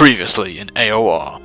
Previously in AOR.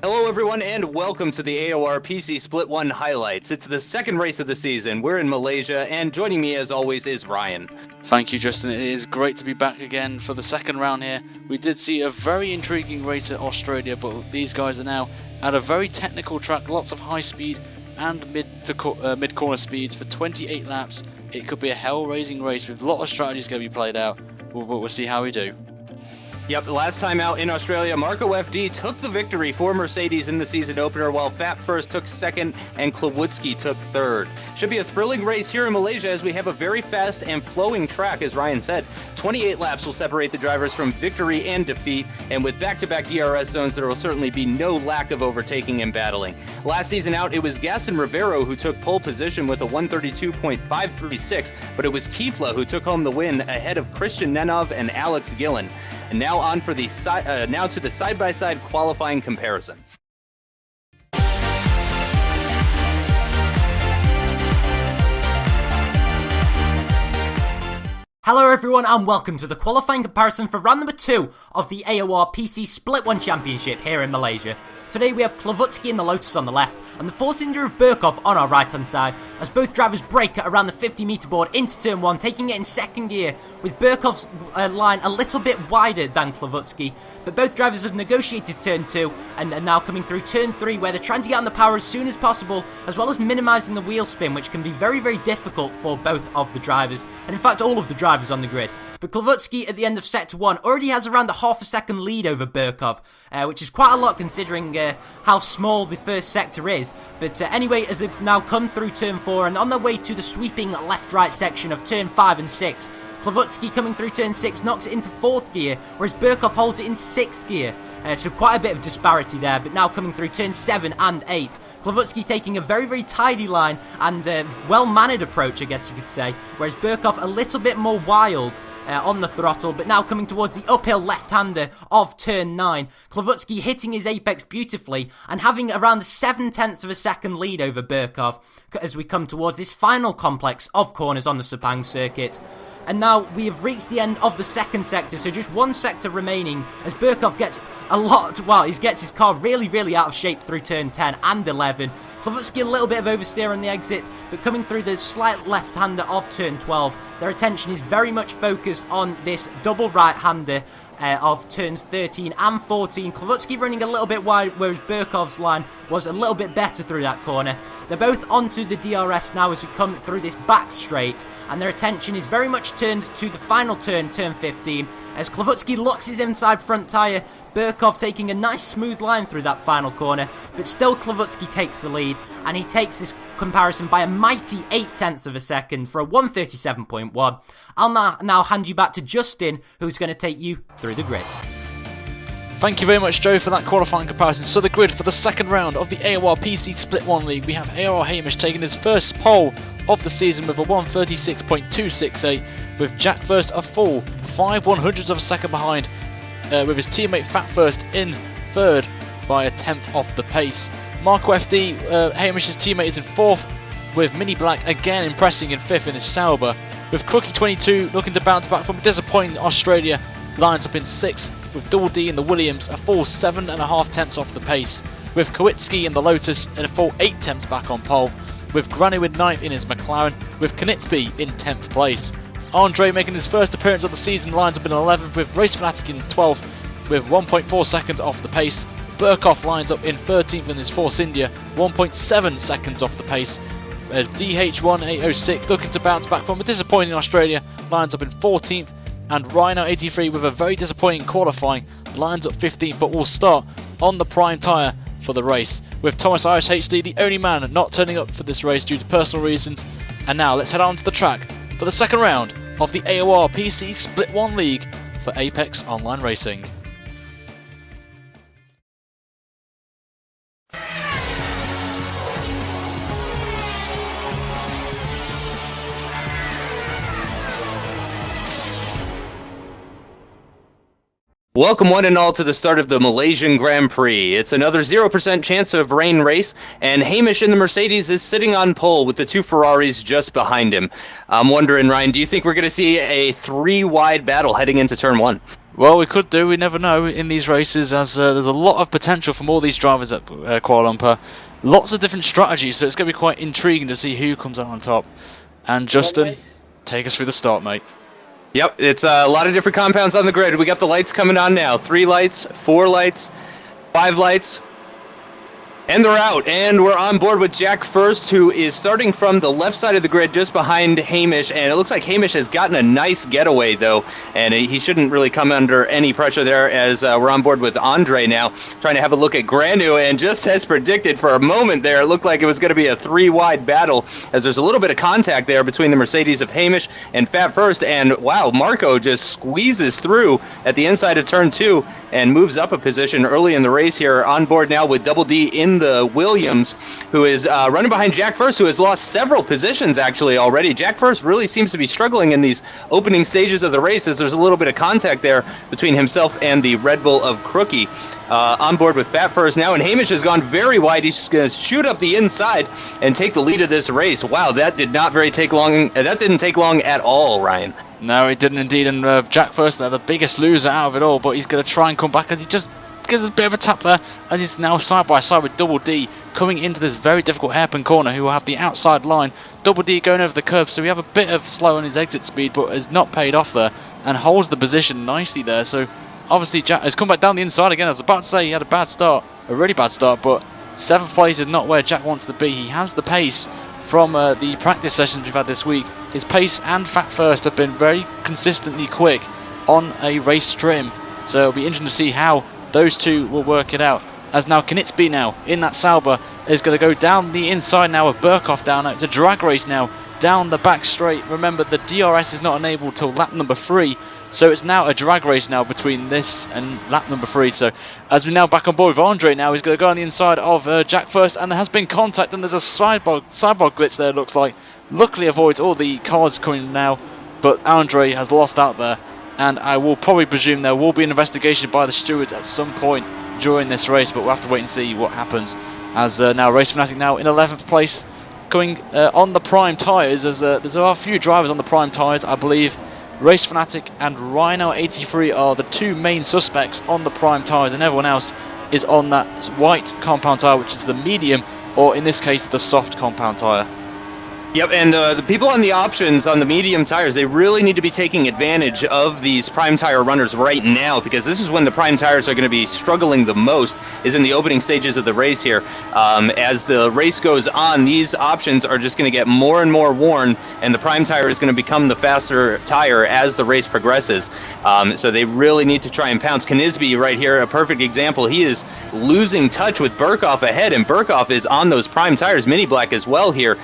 Hello everyone and welcome to the AOR PC Split 1 highlights. It's the second race of the season. We're in Malaysia and joining me as always is Ryan. Thank you, Justin. It is great to be back again for the second round here. We did see a very intriguing race at Australia, but these guys are now at a very technical track, lots of high speed and mid corner speeds for 28 laps. It could be a hell-raising race with a lot of strategies going to be played out. We'll see how we do. Yep, the last time out in Australia, Marco FD took the victory for Mercedes in the season opener, while Fat First took second and Klawutski took third. Should be a thrilling race here in Malaysia as we have a very fast and flowing track, as Ryan said. 28 laps will separate the drivers from victory and defeat, and with back-to-back DRS zones, there will certainly be no lack of overtaking and battling. Last season out, it was Gaston Rivero who took pole position with a 132.536, but it was Kifla who took home the win ahead of Christian Nenov and Alex Gillen. And now on for the side-by-side qualifying comparison. Hello everyone and welcome to the qualifying comparison for round number 2 of the AOR PC Split 1 Championship here in Malaysia. Today we have Klawutski in the Lotus on the left and the Force India of Burkov on our right hand side, as both drivers brake at around the 50 metre board into turn 1, taking it in second gear, with Burkov's line a little bit wider than Klawutski. But both drivers have negotiated turn 2 and are now coming through turn 3, where they're trying to get on the power as soon as possible, as well as minimising the wheel spin, which can be very, very difficult for both of the drivers, and in fact all of the drivers on the grid. But Klawutski at the end of sector 1 already has around a half a second lead over Burkov, which is quite a lot considering how small the first sector is. But anyway, as they've now come through turn 4 and on their way to the sweeping left-right section of turn 5 and 6, Klawutski coming through turn 6 knocks it into 4th gear, whereas Burkov holds it in 6th gear. So quite a bit of disparity there, but now coming through turn 7 and 8. Klawutski taking a very, very tidy line and well-mannered approach, I guess you could say, whereas Burkov a little bit more wild on the throttle, but now coming towards the uphill left-hander of turn 9. Klawutski hitting his apex beautifully and having around a 7/10 of a second lead over Burkov as we come towards this final complex of corners on the Sepang circuit. And now we have reached the end of the second sector, so just one sector remaining as Burkov gets he gets his car really, really out of shape through turn 10 and 11. Klawutski a little bit of oversteer on the exit, but coming through the slight left-hander of turn 12, their attention is very much focused on this double right-hander of turns 13 and 14. Klawutski running a little bit wide, whereas Burkov's line was a little bit better through that corner. They're both onto the DRS now as we come through this back straight, and their attention is very much turned to the final turn, turn 15, as Klawutski locks his inside front tyre, Burkov taking a nice smooth line through that final corner, but still Klawutski takes the lead, and he takes this comparison by a mighty 8/10 of a second for a 137.1. I'll now hand you back to Justin, who's going to take you through the grid. Thank you very much, Joe, for that qualifying comparison. So the grid for the second round of the AOR PC Split 1 League, we have AOR Hamish taking his first pole of the season with a 136.268, with Jack First a full 5/100ths of a second behind, with his teammate Fat First in third by a 10th off the pace. Marco FD, Hamish's teammate, is in 4th, with MiniBlack again impressing in 5th in his Sauber, with Crookie22 looking to bounce back from a disappointing Australia, lines up in 6th, with Double D in the Williams a full 7.5 off the pace, with Kowitski in the Lotus and a full 8 back on pole, with Granny 9th in his McLaren, with Canisbe in 10th place. Andrei making his first appearance of the season, lines up in 11th, with Race Fanatic in 12th with 1.4 seconds off the pace. Burkov lines up in 13th in his Force India, 1.7 seconds off the pace. DH1806 looking to bounce back from a disappointing Australia, lines up in 14th, and Rhino83 with a very disappointing qualifying, lines up 15th, but will start on the prime tyre for the race, with Thomas Irish HD the only man not turning up for this race due to personal reasons. And now let's head on to the track for the second round of the AOR PC Split 1 League for Apex Online Racing. Welcome one and all to the start of the Malaysian Grand Prix. It's another 0% chance of rain race, and Hamish in the Mercedes is sitting on pole with the two Ferraris just behind him. I'm wondering, Ryan, do you think we're going to see a three-wide battle heading into turn one? Well, we could do. We never know in these races, as there's a lot of potential from all these drivers at Kuala Lumpur. Lots of different strategies, so it's going to be quite intriguing to see who comes out on top. And Justin, take us through the start, mate. Yep, it's a lot of different compounds on the grid. We got the lights coming on now. 3 lights, 4 lights, 5 lights. And they're out, and we're on board with Jack first, who is starting from the left side of the grid just behind Hamish, and it looks like Hamish has gotten a nice getaway, though, and he shouldn't really come under any pressure there, as we're on board with Andrei now, trying to have a look at Granu, and just as predicted, for a moment there, it looked like it was going to be a 3-wide battle, as there's a little bit of contact there between the Mercedes of Hamish and Fat First, and wow, Marco just squeezes through at the inside of turn 2, and moves up a position early in the race here, on board now with Double D in the Williams, who is running behind Jack First, who has lost several positions actually already. Jack First really seems to be struggling in these opening stages of the race, as there's a little bit of contact there between himself and the Red Bull of Crookie. On board with Fat First now, and Hamish has gone very wide. He's just going to shoot up the inside and take the lead of this race. Wow, that did not take long. That didn't take long at all, Ryan. No, it didn't indeed, and Jack First, they're the biggest loser out of it all, but he's going to try and come back, as he just gives a bit of a tap there, as he's now side by side with Double D coming into this very difficult hairpin corner, who will have the outside line. Double D going over the curb, so we have a bit of slow on his exit speed, but has not paid off there, and holds the position nicely there. So obviously Jack has come back down the inside again. I was about to say he had a bad start, a really bad start, but 7th place is not where Jack wants to be. He has the pace from the practice sessions we've had this week. His pace and Fat First have been very consistently quick on a race trim, so it'll be interesting to see how those two will work it out. As now Canisbe now in that Sauber is going to go down the inside now with Burkhoff down. It's a drag race now down the back straight. Remember, the DRS is not enabled till lap number 3, so it's now a drag race now between this and lap number 3. So as we're now back on board with Andrei now, he's going to go on the inside of Jack First, and there has been contact, and there's a sidebar glitch there, it looks like. Luckily avoids all the cars coming now, but Andrei has lost out there, and I will probably presume there will be an investigation by the stewards at some point during this race, but we'll have to wait and see what happens. As now Race Fanatic now in 11th place, going on the prime tyres, as there are a few drivers on the prime tyres, I believe. Race Fanatic and Rhino83 are the two main suspects on the prime tyres, and everyone else is on that white compound tyre, which is the medium, or in this case the soft compound tyre. Yep, and the people on the options on the medium tires, they really need to be taking advantage of these prime tire runners right now, because this is when the prime tires are going to be struggling the most, is in the opening stages of the race here. As the race goes on, these options are just going to get more and more worn, and the prime tire is going to become the faster tire as the race progresses. So they really need to try and pounce. Canisbe right here, a perfect example. He is losing touch with Burkhoff ahead, and Burkhoff is on those prime tires. MiniBlack as well here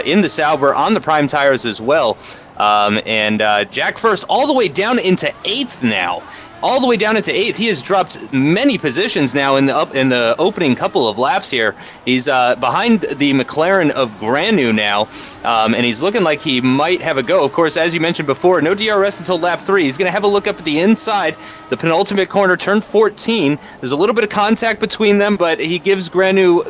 in the Sauber on the prime tires as well. And Jack First all the way down into 8th now. All the way down into 8th. He has dropped many positions now in the opening couple of laps here. He's behind the McLaren of Granu now, and he's looking like he might have a go. Of course, as you mentioned before, no DRS until lap 3. He's going to have a look up at the inside, the penultimate corner, turn 14. There's a little bit of contact between them, but he gives Granu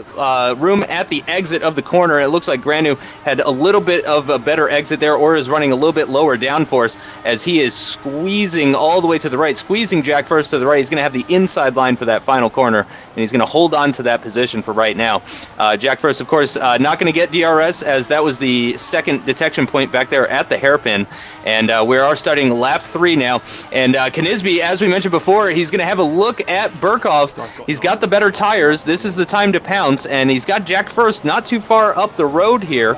room at the exit of the corner. It looks like Granu had a little bit of a better exit there, or is running a little bit lower downforce, as he is squeezing all the way to the right, squeezing Jack First to the right. He's going to have the inside line for that final corner, and he's going to hold on to that position for right now. Jack First, of course, not going to get DRS, as that was the second detection point back there at the hairpin, and we are starting lap 3 now. And Canisbe, as we mentioned before, he's going to have a look at Burkhoff. He's got the better tires. This is the time to pounce, and he's got Jack First not too far up the road here,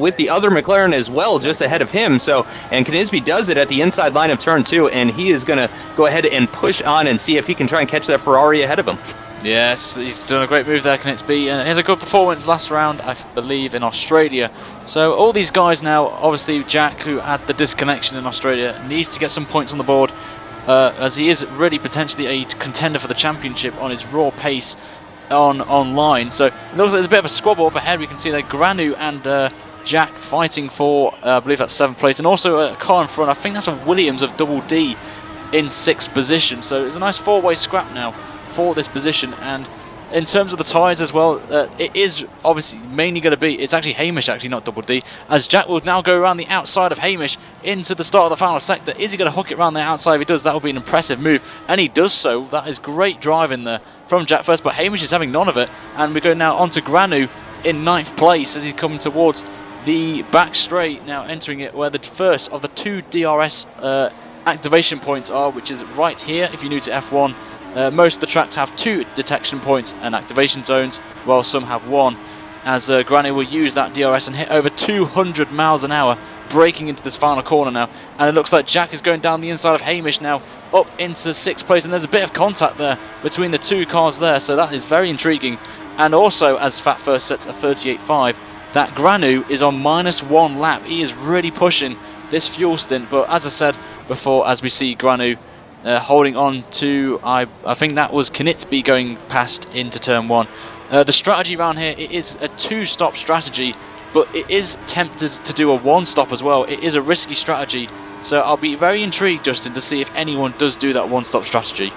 with the other McLaren as well just ahead of him. So, and Canisbe does it at the inside line of turn 2, and he is going to go ahead and push on and see if he can try and catch that Ferrari ahead of him. Yes, he's done a great move there, Canisbe, and he has a good performance last round, I believe, in Australia. So all these guys now, obviously Jack, who had the disconnection in Australia, needs to get some points on the board, as he is really potentially a contender for the championship on his raw pace online. So it looks like there's a bit of a squabble up ahead. We can see there Granu and Jack fighting for, I believe that's 7th place, and also a car in front. I think that's a Williams of Double D in 6th position. So it's a nice 4-way scrap now for this position. And in terms of the tyres as well, it is obviously mainly going to be, it's actually Hamish, actually, not Double D, as Jack will now go around the outside of Hamish into the start of the final sector. Is he going to hook it around the outside? If he does, that will be an impressive move, and he does so. That is great driving there from Jack first, but Hamish is having none of it, and we go now on to Granu in 9th place as he's coming towards the back straight, now entering it where the first of the 2 DRS activation points are, which is right here. If you're new to F1, most of the tracks have 2 detection points and activation zones, while some have 1, as Granny will use that DRS and hit over 200 miles an hour, breaking into this final corner now. And it looks like Jack is going down the inside of Hamish now, up into 6th place, and there's a bit of contact there between the 2 cars there, so that is very intriguing. And also, as Fat First sets a 38.5, that Granu is on -1 lap. He is really pushing this fuel stint, but as I said before, as we see Granu holding on to, I think that was Canisbe going past into turn 1. The strategy around here, it is a 2-stop strategy, but it is tempted to do a 1-stop as well. It is a risky strategy, so I'll be very intrigued, Justin, to see if anyone does do that 1-stop strategy.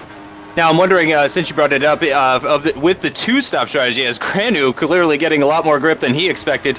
Now, I'm wondering, since you brought it up, with the 2-stop strategy, as Granu clearly getting a lot more grip than he expected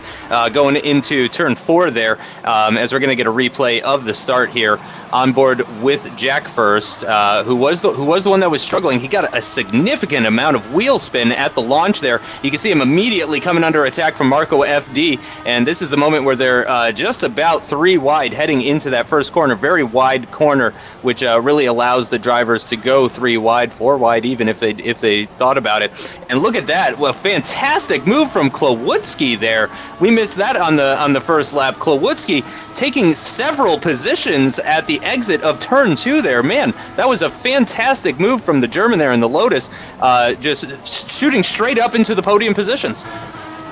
going into turn 4 there, as we're going to get a replay of the start here on board with Jack first, who was the one that was struggling. He got a significant amount of wheel spin at the launch there. You can see him immediately coming under attack from Marco FD, and this is the moment where they're just about 3 wide heading into that first corner, very wide corner, which really allows the drivers to go 3 wide, 4 wide even if they thought about it. And look at that, well, fantastic move from Klawutski there. We missed that on the first lap. Klawutski taking several positions at the exit of turn 2 there. Man, that was a fantastic move from the German there in the Lotus, just shooting straight up into the podium positions.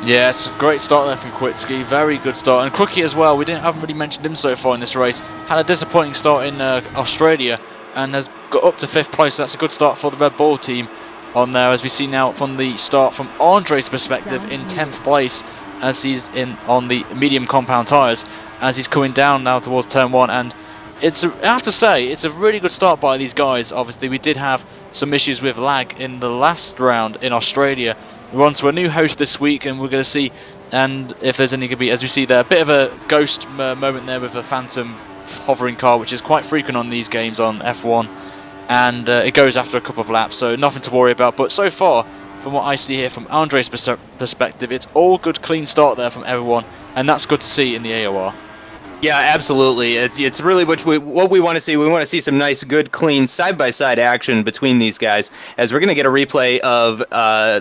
Yes, great start there from Klawutski, very good start. And Crookie as well, haven't really mentioned him so far in this race. Had a disappointing start in Australia and has got up to 5th place, so that's a good start for the Red Bull team on there, as we see now from the start from Andrei's perspective in 10th place, as he's on the medium compound tyres, as he's coming down now towards turn 1. And I have to say, it's a really good start by these guys. Obviously, we did have some issues with lag in the last round in Australia. We're on to a new host this week, and we're going to see, and if there's any going to be, as we see there, a bit of a ghost moment there with a phantom hovering car, which is quite frequent on these games on F1, and it goes after a couple of laps, so nothing to worry about. But so far, from what I see here from Andrei's perspective, it's all good, clean start there from everyone, and that's good to see in the AOR. Yeah, absolutely. It's really what we want to see. We want to see some nice, good, clean side-by-side action between these guys, as we're going to get a replay of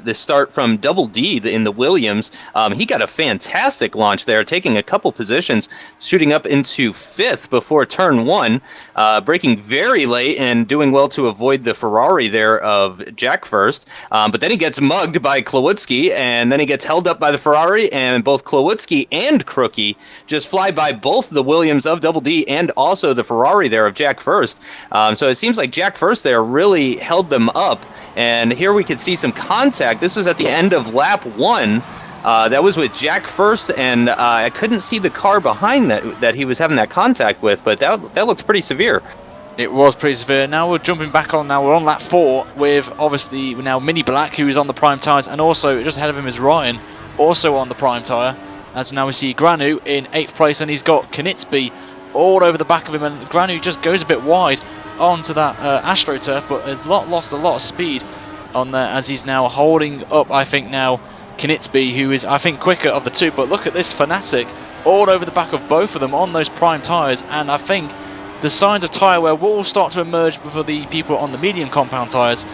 the start from Double D in the Williams. He got a fantastic launch there, taking a couple positions, shooting up into 5th before turn 1, braking very late and doing well to avoid the Ferrari there of Jack first. But then he gets mugged by Klawutski, and then he gets held up by the Ferrari, and both Klawutski and Crookie just fly by both the Williams of Double D and also the Ferrari there of Jack first. So it seems like Jack first there really held them up, and here we could see some contact. This was at the end of lap 1. That was with Jack first, and I couldn't see the car behind that he was having that contact with, but that looked pretty severe. It was pretty severe. Now we're jumping back on. Now we're on lap 4 with obviously now MiniBlack, who is on the prime tyres, and also just ahead of him is Ryan, also on the prime tyre. As now we see Granu in 8th place, and he's got Canisbe all over the back of him, and Granu just goes a bit wide onto that AstroTurf, but has lost a lot of speed on there, as he's now holding up, I think now, Canisbe, who is, I think, quicker of the 2. But look at this Fanatic all over the back of both of them on those prime tyres, and I think the signs of tyre wear will start to emerge for the people on the medium compound tyres,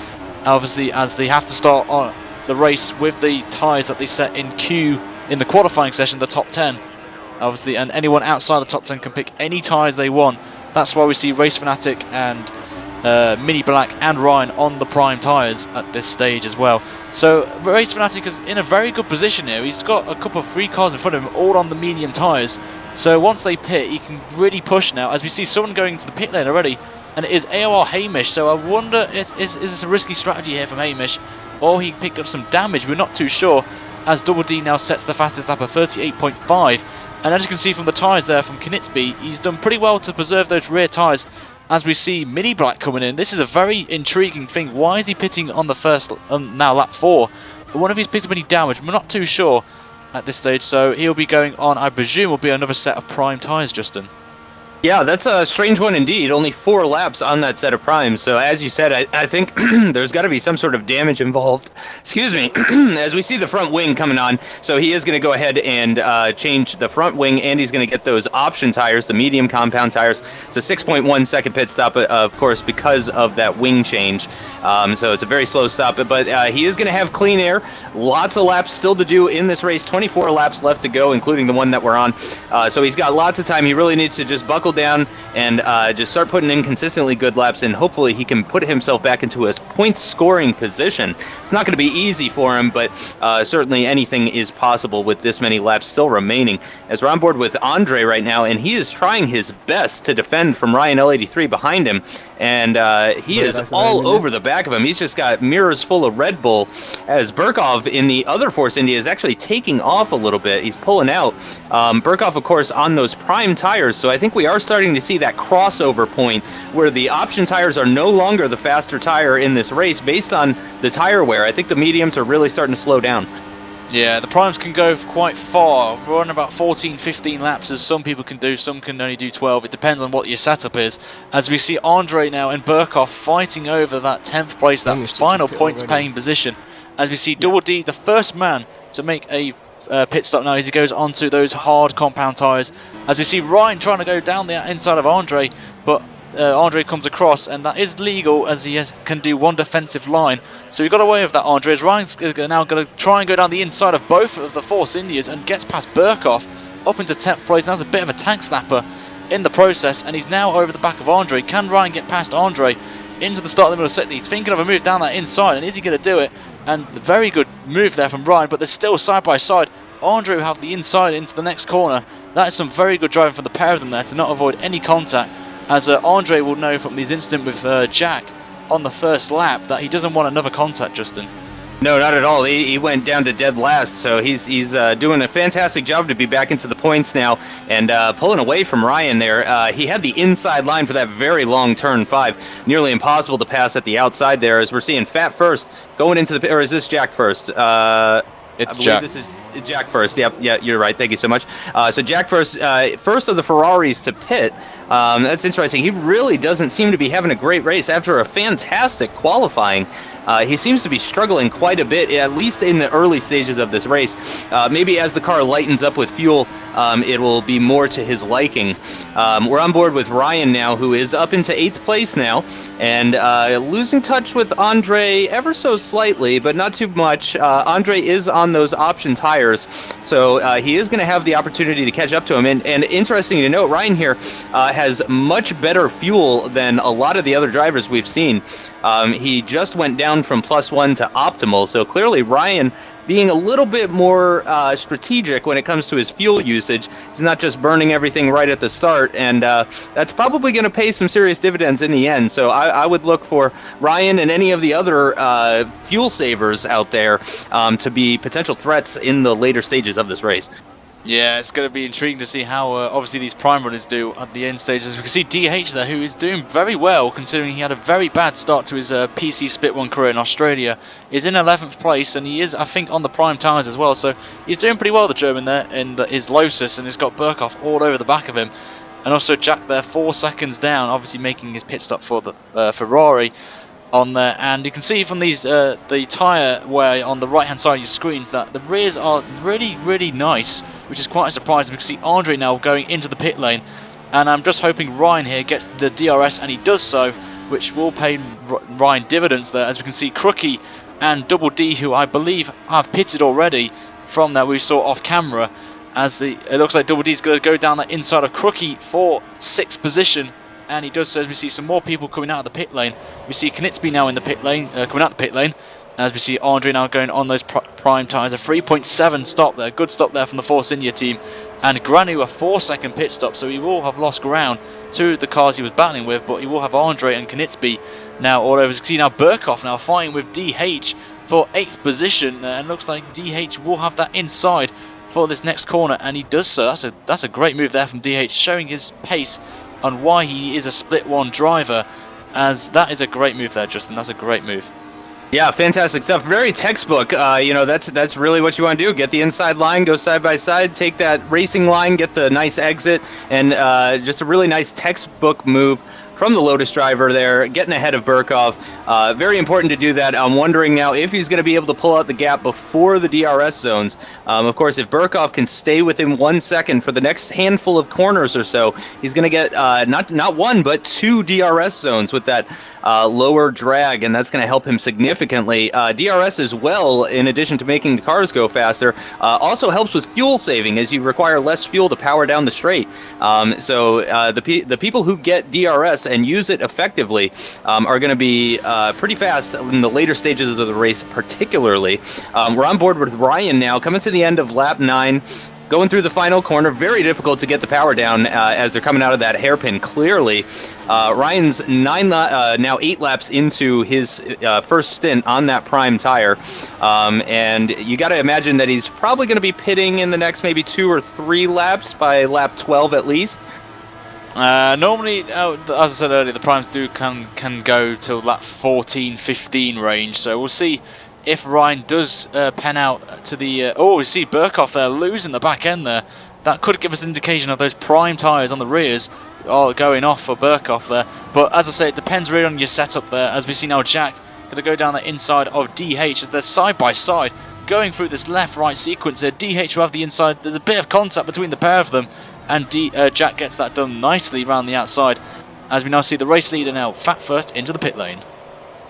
obviously, as they have to start on the race with the tyres that they set in Q in the qualifying session, the top 10, obviously, and anyone outside the top 10 can pick any tyres they want. That's why we see Race Fanatic and MiniBlack and Ryan on the prime tyres at this stage as well. So Race Fanatic is in a very good position here. He's got a couple of 3 cars in front of him, all on the medium tyres. So once they pit, he can really push now, as we see someone going to the pit lane already, and it is AOR Hamish. So I wonder, is this a risky strategy here from Hamish, or he picked up some damage? We're not too sure, as Double D now sets the fastest lap of 38.5. And as you can see from the tyres there from Canisbe, he's done pretty well to preserve those rear tyres as we see MiniBlack coming in. This is a very intriguing thing. Why is he pitting on the first, now lap 4? I wonder if he's picked up any damage. I'm not too sure at this stage, so he'll be going on, I presume, will be another set of prime tyres, Justin. Yeah, that's a strange one indeed. Only 4 laps on that set of primes. So as you said, I think there's got to be some sort of damage involved. Excuse me. As we see the front wing coming on, so he is going to go ahead and change the front wing, and he's going to get those option tires, the medium compound tires. It's a 6.1 second pit stop, of course, because of that wing change. So it's a very slow stop, but he is going to have clean air. Lots of laps still to do in this race. 24 laps left to go, including the one that we're on. So he's got lots of time. He really needs to just buckle down and just start putting in consistently good laps, and hopefully he can put himself back into a point scoring position. It's not going to be easy for him, but certainly anything is possible with this many laps still remaining. As we're on board with Andrei right now, and he is trying his best to defend from Ryan L83 behind him, and he is all over the back of him. He's just got mirrors full of Red Bull, as Burkov in the other Force India is actually taking off a little bit. He's pulling out. Burkov, of course, on those prime tires, so I think we are starting to see that crossover point where the option tires are no longer the faster tire in this race based on the tire wear. I think the mediums are really starting to slow down. Yeah, the primes can go quite far. We're on about 14, 15 laps, as some people can do, some can only do 12. It depends on what your setup is. As we see Andrei now and Burkov fighting over that 10th place, that final points paying position. As we see Double D, the first man to make a pit stop now as he goes onto those hard compound tyres. As we see Ryan trying to go down the inside of Andrei, but Andrei comes across, and that is legal as he can do one defensive line. So he got away with that, Andrei. As Ryan's now going to try and go down the inside of both of the Force Indias and gets past Burkov up into 10th place. That's a bit of a tank snapper in the process, and he's now over the back of Andrei. Can Ryan get past Andrei into the start of the middle of the set? He's thinking of a move down that inside, and is he going to do it? And very good move there from Ryan, but they're still side by side. Andrei will have the inside into the next corner. That is some very good driving from the pair of them there to not avoid any contact, as Andrei will know from his incident with Jack on the first lap that he doesn't want another contact, Justin. No, not at all. He went down to dead last, so he's doing a fantastic job to be back into the points now and pulling away from Ryan there. He had the inside line for that very long turn 5. Nearly impossible to pass at the outside there, as we're seeing Fat first going into the... Or is this Jack first? It's Jack. This is Jack first. Yep, yeah, you're right. Thank you so much. So Jack first, first of the Ferraris to pit. That's interesting. He really doesn't seem to be having a great race after a fantastic qualifying. He seems to be struggling quite a bit, at least in the early stages of this race. Maybe as the car lightens up with fuel, it will be more to his liking. We're on board with Ryan now, who is up into 8th place now, and losing touch with Andrei ever so slightly, but not too much. Andrei is on those option tires, so he is going to have the opportunity to catch up to him. And interesting to note, Ryan here has much better fuel than a lot of the other drivers we've seen. He just went down from +1 to optimal, so clearly Ryan being a little bit more strategic when it comes to his fuel usage. He's not just burning everything right at the start, and that's probably going to pay some serious dividends in the end. So I would look for Ryan and any of the other fuel savers out there to be potential threats in the later stages of this race. Yeah, it's going to be intriguing to see how obviously these prime runners do at the end stages. We can see DH there, who is doing very well considering he had a very bad start to his PC Split 1 career in Australia. Is in 11th place, and he is, I think, on the prime tyres as well. So he's doing pretty well, the German there, in his Lotus, and he's got Burkov all over the back of him. And also Jack there, 4 seconds down, obviously making his pit stop for the Ferrari on there. And you can see from these the tyre wear on the right hand side of your screens that the rears are really, really nice, which is quite a surprise. We can see Andrei now going into the pit lane, and I'm just hoping Ryan here gets the DRS, and he does so, which will pay Ryan dividends there. As we can see Crookie and Double D, who I believe have pitted already from that we saw off camera, as it looks like Double D is going to go down that inside of Crookie for 6th position, and he does so. As we see some more people coming out of the pit lane. We see Canisbe now in the pit lane, coming out the pit lane. As we see Andrei now going on those prime tyres, a 3.7 stop there, good stop there from the Force India team, and Granu a 4-second pit stop, so he will have lost ground to the cars he was battling with, but he will have Andrei and Canisbe now all over. As you can see now Burkov now fighting with DH for 8th position, and looks like DH will have that inside for this next corner, and he does so. That's a great move there from DH, showing his pace on why he is a Split 1 driver, as that is a great move there, Justin. That's a great move. Yeah, fantastic stuff. Very textbook. That's really what you want to do. Get the inside line, go side by side, take that racing line, get the nice exit, and just a really nice textbook move from the Lotus driver there, getting ahead of Burkov. Very important to do that. I'm wondering now if he's going to be able to pull out the gap before the DRS zones. Of course, if Burkov can stay within 1 second for the next handful of corners or so, he's going to get not one, but 2 DRS zones with that lower drag, and that's going to help him significantly. DRS as well, in addition to making the cars go faster, also helps with fuel saving, as you require less fuel to power down the straight. So the people who get DRS and use it effectively are going to be pretty fast in the later stages of the race, particularly. We're on board with Ryan now, coming to the end of lap 9. Going through the final corner, very difficult to get the power down as they're coming out of that hairpin, clearly. Ryan's now 8 laps into his first stint on that prime tire. And you got to imagine that he's probably going to be pitting in the next maybe 2 or 3 laps, by lap 12 at least. Normally, as I said earlier, the primes can go till lap 14, 15 range, so we'll see if Ryan does pen out to the... we see Burkov there losing the back end there. That could give us an indication of those prime tyres on the rears going off for Burkov there. But as I say, it depends really on your setup there. As we see now, Jack going to go down the inside of DH as they're side by side going through this left-right sequence here. DH will have the inside. There's a bit of contact between the pair of them, and Jack gets that done nicely around the outside. As we now see the race leader now, Fat first into the pit lane.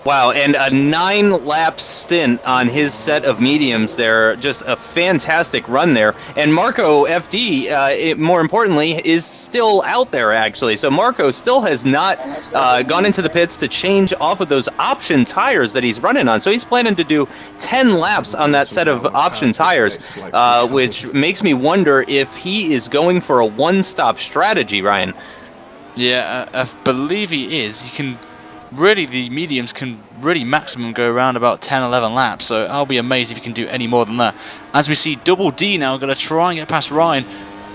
Wow, and a 9-lap stint on his set of mediums there. Just a fantastic run there. And Marco FD, more importantly, is still out there, actually. So Marco still has not gone into the pits to change off of those option tires that he's running on. So he's planning to do 10 laps on that set of option tires, which makes me wonder if he is going for a one-stop strategy, Ryan. Yeah, I believe he is. He can... Really, the mediums can really maximum go around about 10, 11 laps, so I'll be amazed if he can do any more than that. As we see Double D now going to try and get past Ryan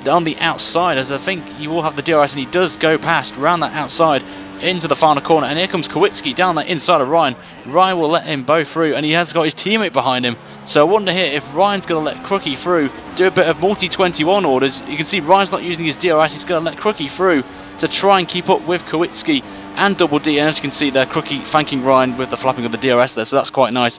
on the outside, as I think he will have the DRS, and he does go past around that outside into the final corner, and here comes Kowitski down that inside of Ryan. Ryan will let him bow through, and he has got his teammate behind him, so I wonder here if Ryan's going to let Crookie through, do a bit of multi-21 orders. You can see Ryan's not using his DRS, he's going to let Crookie through to try and keep up with Kowitski and Double D, and as you can see there, Crookie thanking Ryan with the flapping of the DRS there, so that's quite nice.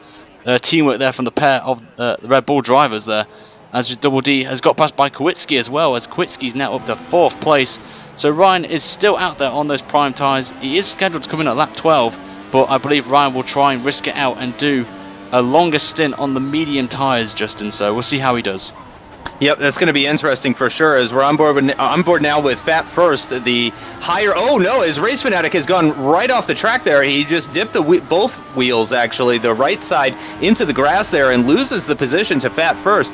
Teamwork there from the pair of the Red Bull drivers there. As Double D has got past by Kowitski as well, as Kowitski's now up to 4th place. So Ryan is still out there on those prime tyres. He is scheduled to come in at lap 12, but I believe Ryan will try and risk it out and do a longer stint on the medium tyres, Justin, so we'll see how he does. Yep, that's going to be interesting for sure, as we're on board now with Fat first, the higher... Oh, no, his Race Fanatic has gone right off the track there. He just dipped both wheels, actually, the right side into the grass there, and loses the position to Fat first.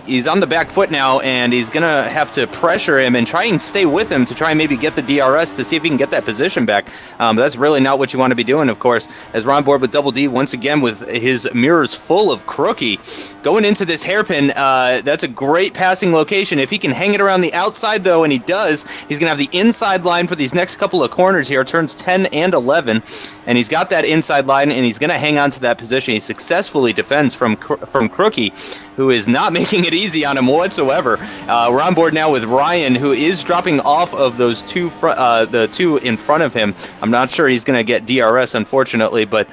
He's on the back foot now, and he's going to have to pressure him and try and stay with him to try and maybe get the DRS to see if he can get that position back. But that's really not what you want to be doing, of course, as we're on board with Double D once again with his mirrors full of Crookie. Going into this hairpin, that's a great passing location. If he can hang it around the outside, though, and he does, he's going to have the inside line for these next couple of corners here, turns 10 and 11, and he's got that inside line, and he's going to hang on to that position. He successfully defends from Crookie, who is not making it easy on him whatsoever. We're on board now with Ryan, who is dropping off of those the two in front of him. I'm not sure he's going to get DRS, unfortunately, but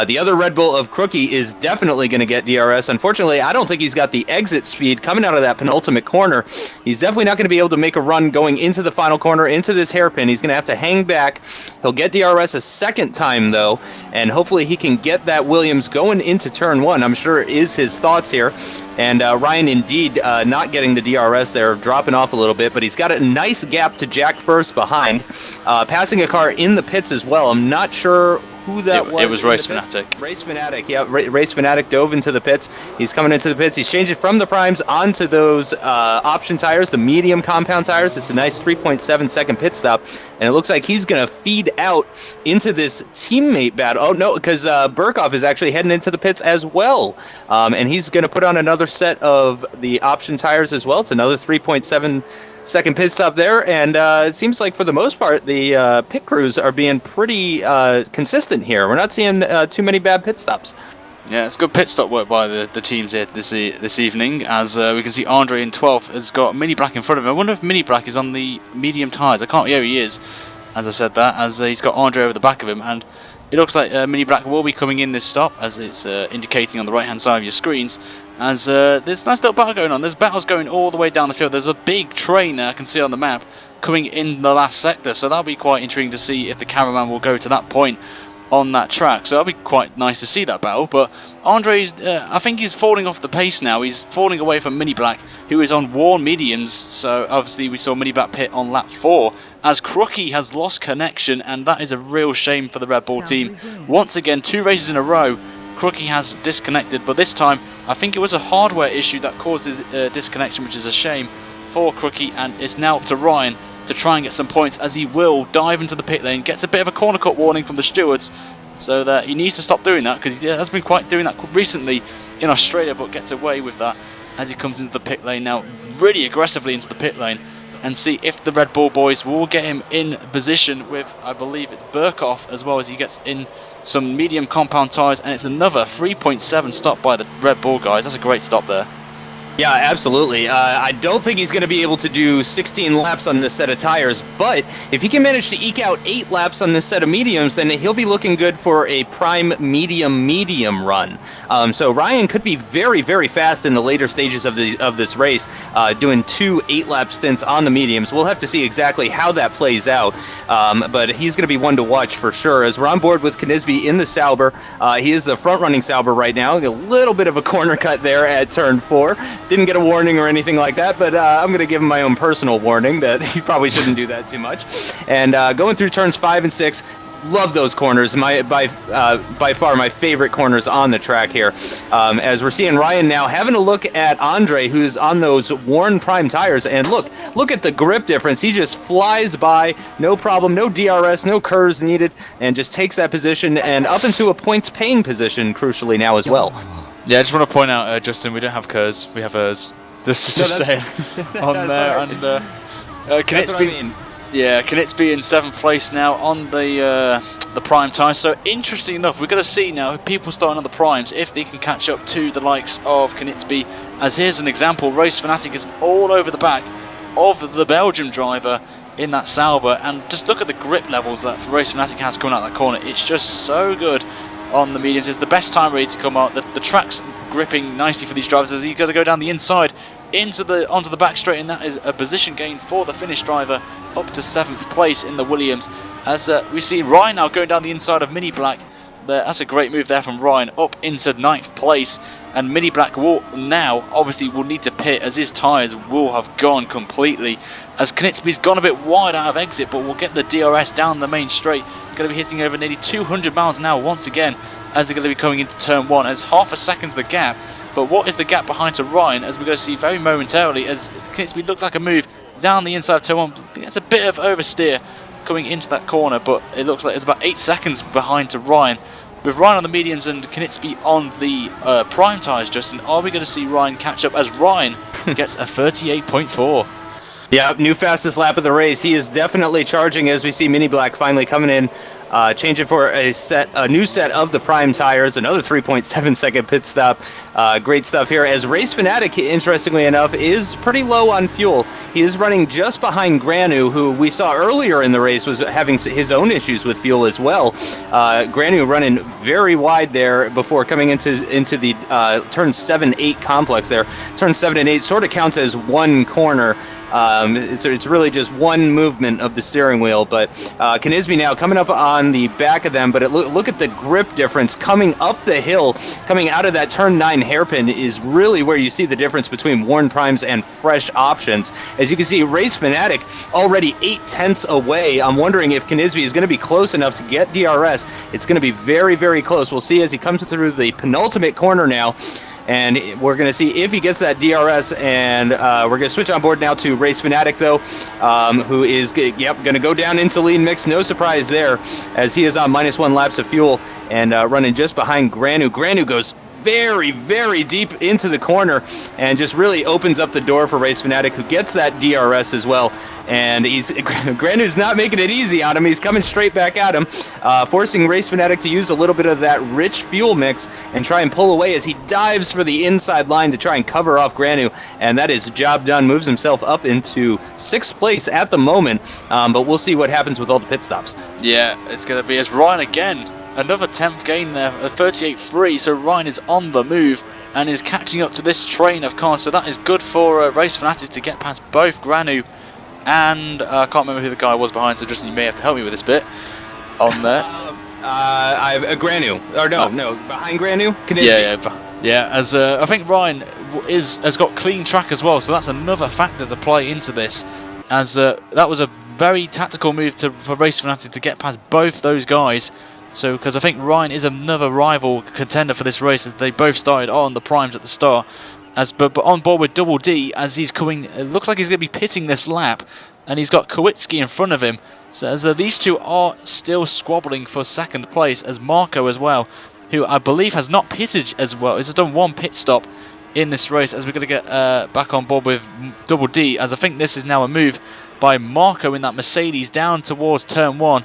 the other Red Bull of Crookie is definitely going to get DRS. Unfortunately, I don't think he's got the exit speed coming out of that penultimate corner. He's definitely not going to be able to make a run going into the final corner, into this hairpin. He's going to have to hang back. He'll get DRS a second time, though, and hopefully he can get that Williams going into turn 1. I'm sure is his thoughts here. And Ryan, indeed, not getting the DRS there, dropping off a little bit, but he's got a nice gap to Jack first behind, passing a car in the pits as well. I'm not sure who that was. It was Race Fanatic. Race Fanatic, yeah. Race Fanatic dove into the pits. He's coming into the pits. He's changing from the primes onto those option tires, the medium compound tires. It's a nice 3.7-second pit stop, and it looks like he's going to feed out into this teammate battle. Oh, no, because Burkov is actually heading into the pits as well, and he's going to put on another set of the option tires as well. It's another 3.7 second pit stop there, and it seems like for the most part the pit crews are being pretty consistent here. We're not seeing too many bad pit stops. Yeah, it's good pit stop work by the teams here this evening, as we can see Andrei in 12th has got MiniBlack in front of him. I wonder if MiniBlack is on the medium tyres. I can't. Yeah, he is. As I said that, as he's got Andrei over the back of him, and it looks like MiniBlack will be coming in this stop, as it's indicating on the right hand side of your screens. As there's a nice little battle going on. There's battles going all the way down the field. There's a big train there I can see on the map coming in the last sector, so that'll be quite intriguing to see if the cameraman will go to that point on that track. So that'll be quite nice to see that battle. But Andrei's, I think he's falling off the pace now. He's falling away from MiniBlack, who is on worn mediums. So obviously we saw MiniBlack pit on lap 4, as Crookie has lost connection, and that is a real shame for the Red Bull team. Once again, 2 races in a row, Crookie has disconnected, but this time I think it was a hardware issue that caused his disconnection, which is a shame for Crookie, and it's now up to Ryan to try and get some points, as he will dive into the pit lane, gets a bit of a corner cut warning from the stewards, so that he needs to stop doing that, because he has been quite doing that recently in Australia, but gets away with that as he comes into the pit lane now, really aggressively into the pit lane, and see if the Red Bull boys will get him in position with, I believe it's Burkhoff, as well as he gets in some medium compound tyres, and it's another 3.7 stop by the Red Bull guys. That's a great stop there. Yeah, absolutely. I don't think he's going to be able to do 16 laps on this set of tires, but if he can manage to eke out 8 laps on this set of mediums, then he'll be looking good for a prime medium run. So Ryan could be very, very fast in the later stages of this race, doing 2 8-lap stints on the mediums. We'll have to see exactly how that plays out, but he's going to be one to watch for sure. As we're on board with Canisbe in the Sauber, he is the front-running Sauber right now. A little bit of a corner cut there at turn 4. Didn't get a warning or anything like that, but I'm going to give him my own personal warning that he probably shouldn't do that too much. And going through turns 5 and 6, love those corners. By far my favorite corners on the track here. As we're seeing Ryan now having a look at Andrei, who's on those worn prime tires, and look at the grip difference. He just flies by, no problem, no DRS, no curves needed, and just takes that position and up into a points-paying position, crucially now as well. Yeah, I just want to point out, Justin, we don't have Kers, we have hers. Just saying. On there, right. and That's what I mean. Yeah, Canisbe in 7th place now on the prime time. So interesting enough, we're going to see now people starting on the primes if they can catch up to the likes of Canisbe. As here's an example, Race Fanatic is all over the back of the Belgium driver in that Sauber, and just look at the grip levels that Race Fanatic has coming out that corner. It's just so good on the mediums. It's the best time really to come out. The track's gripping nicely for these drivers, as he's got to go down the inside onto the back straight, and that is a position gain for the Finnish driver up to 7th place in the Williams. As we see Ryan now going down the inside of MiniBlack. That's a great move there from Ryan up into 9th place, and MiniBlack will now obviously will need to pit, as his tyres will have gone completely, as Canisbe's gone a bit wide out of exit, but will get the DRS down the main straight. Going to be hitting over nearly 200 miles an hour once again, as they're going to be coming into turn 1, as half a second's the gap. But what is the gap behind to Ryan, as we're going to see very momentarily, as Canisbe looked like a move down the inside of turn 1. I think that's a bit of oversteer coming into that corner, but it looks like it's about 8 seconds behind to Ryan. With Ryan on the mediums and Canisbe on the prime tyres, Justin, are we going to see Ryan catch up, as Ryan gets a 38.4? Yeah, new fastest lap of the race. He is definitely charging, as we see MiniBlack finally coming in, changing for a new set of the prime tires, another 3.7 second pit stop. Great stuff here, as Race Fanatic, interestingly enough, is pretty low on fuel. He is running just behind Granu, who we saw earlier in the race was having his own issues with fuel as well. Granu running very wide there before coming into the turn 7-8 complex there. Turn 7 and 8 sort of counts as one corner. So it's really just one movement of the steering wheel, but Canisbe now coming up on the back of them, but look at the grip difference coming up the hill, coming out of that turn 9 hairpin is really where you see the difference between worn primes and fresh options. As you can see, Race Fanatic already 8/10 away. I'm wondering if Canisbe is going to be close enough to get DRS. It's going to be very, very close. We'll see as he comes through the penultimate corner now. And we're going to see if he gets that DRS, and we're going to switch on board now to Race Fanatic, though, who is going to go down into lead mix. No surprise there, as he is on -1 laps of fuel and running just behind Granu. Granu goes very, very deep into the corner and just really opens up the door for Race Fanatic, who gets that DRS as well. And Granu's not making it easy on him. He's coming straight back at him, forcing Race Fanatic to use a little bit of that rich fuel mix and try and pull away as he dives for the inside line to try and cover off Granu. And that is job done. Moves himself up into 6th place at the moment, but we'll see what happens with all the pit stops. Yeah, it's going to be as Ryan again. Another 10th gain there, a 38.3, so Ryan is on the move and is catching up to this train of cars. So that is good for Race Fanatic to get past both Granu and I can't remember who the guy was behind, so Justin, you may have to help me with this bit on there. Granu, or no, behind Granu? Yeah. As I think Ryan has got clean track as well, so that's another factor to play into this. As that was a very tactical move for Race Fanatic to get past both those guys. So, because I think Ryan is another rival contender for this race, as they both started on the primes at the start. But on board with Double D, as he's coming, it looks like he's going to be pitting this lap, and he's got Kowitski in front of him. So as these two are still squabbling for 2nd place, as Marco as well, who I believe has not pitted as well. He's done 1 pit stop in this race, as we're going to get back on board with Double D, as I think this is now a move by Marco in that Mercedes down towards turn 1.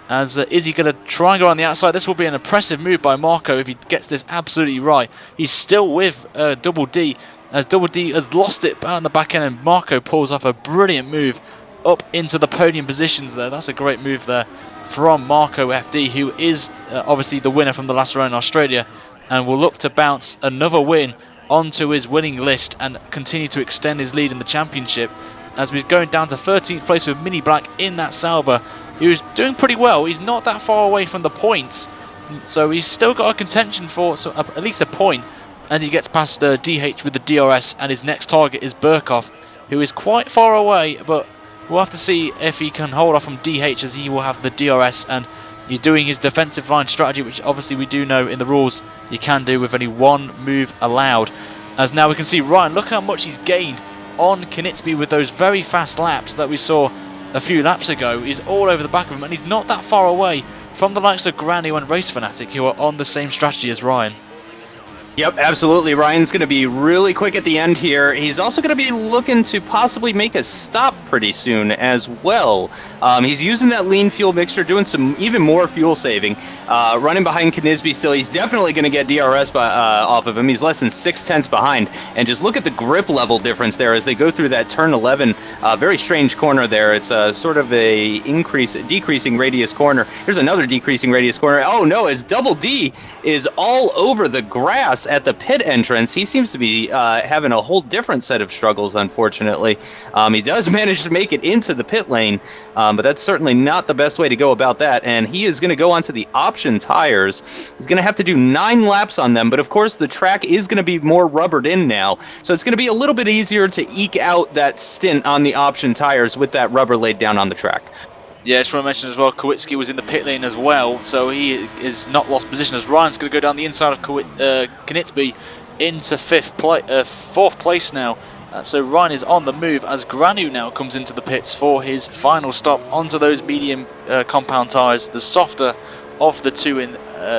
As is he going to try and go on the outside? This will be an impressive move by Marco if he gets this absolutely right. He's still with Double D, as Double D has lost it on the back end, and Marco pulls off a brilliant move up into the podium positions there. That's a great move there from Marco FD, who is obviously the winner from the last round in Australia, and will look to bounce another win onto his winning list and continue to extend his lead in the championship, as we're going down to 13th place with MiniBlack in that Sauber, who's doing pretty well. He's not that far away from the points, so he's still got a contention for at least a point as he gets past DH with the DRS, and his next target is Burkhoff, who is quite far away, but we'll have to see if he can hold off from DH, as he will have the DRS and he's doing his defensive line strategy, which obviously we do know in the rules you can do with only 1 move allowed. As now we can see Ryan, look how much he's gained on Canisbe with those very fast laps that we saw a few laps ago. He's all over the back of him, and he's not that far away from the likes of Granu and Race Fanatic, who are on the same strategy as Ryan. Yep, absolutely. Ryan's going to be really quick at the end here. He's also going to be looking to possibly make a stop pretty soon as well. He's using that lean fuel mixture, doing some even more fuel saving. Running behind Canisbe still. He's definitely going to get DRS off of him. He's less than 0.6 behind. And just look at the grip level difference there as they go through that turn 11. Very strange corner there. It's sort of a decreasing radius corner. Here's another decreasing radius corner. Oh no, as Double D is all over the grass at the pit entrance. He seems to be having a whole different set of struggles, unfortunately. He does manage to make it into the pit lane, but that's certainly not the best way to go about that, and he is going to go onto the option tires. He's going to have to do 9 laps on them, but of course the track is going to be more rubbered in now, so it's going to be a little bit easier to eke out that stint on the option tires with that rubber laid down on the track. Yeah, I just want to mention as well, Kowitski was in the pit lane as well, so he is not lost position, as Ryan's going to go down the inside of Canisbe into 4th place now. So Ryan is on the move, as Granu now comes into the pits for his final stop onto those medium compound tyres, the softer of the two in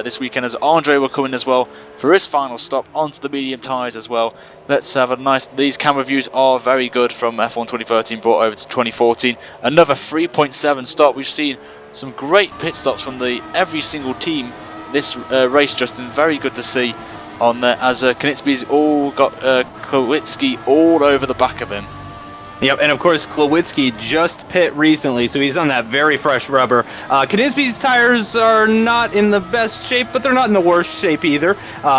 this weekend, as Andrei will come in as well for his final stop onto the medium tyres as well. Let's have a nice... These camera views are very good from F1 2013 brought over to 2014. Another 3.7 stop. We've seen some great pit stops from every single team this race, Justin. Very good to see on there, as Canisbe's all got Kowitski all over the back of him. Yep, and of course, Kowitski just pit recently, so he's on that very fresh rubber. Canisbe's tires are not in the best shape, but they're not in the worst shape either.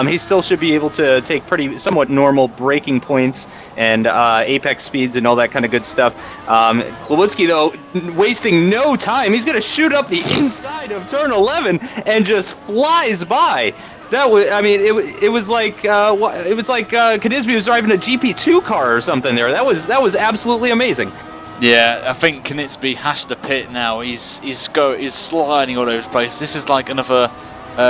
He still should be able to take somewhat normal braking points and apex speeds and all that kind of good stuff. Kowitski, though, wasting no time. He's going to shoot up the inside of turn 11 and just flies by. That was, I mean, it was like Canisbe was driving a GP2 car or something there. That was absolutely amazing. Yeah, I think Canisbe has to pit now. He's sliding all over the place. This is like another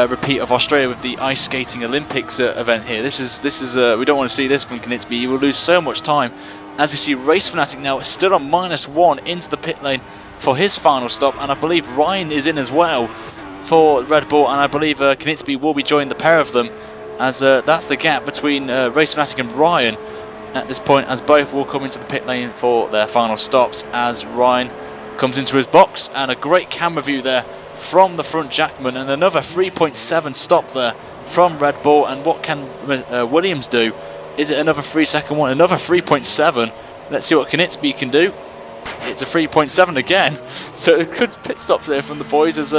repeat of Australia with the ice skating Olympics event here. This is we don't want to see this from Canisbe. He will lose so much time. As we see Race Fanatic now still on -1 into the pit lane for his final stop, and I believe Ryan is in as well for Red Bull, and I believe Canisbe will be joining the pair of them as that's the gap between Race Fanatic and Ryan at this point, as both will come into the pit lane for their final stops as Ryan comes into his box. And a great camera view there from the front Jackman, and another 3.7 stop there from Red Bull. And what can Williams do? Is it another 3-second one? Another 3.7. Let's see what Canisbe can do. It's a 3.7 again. So good pit stops there from the boys, as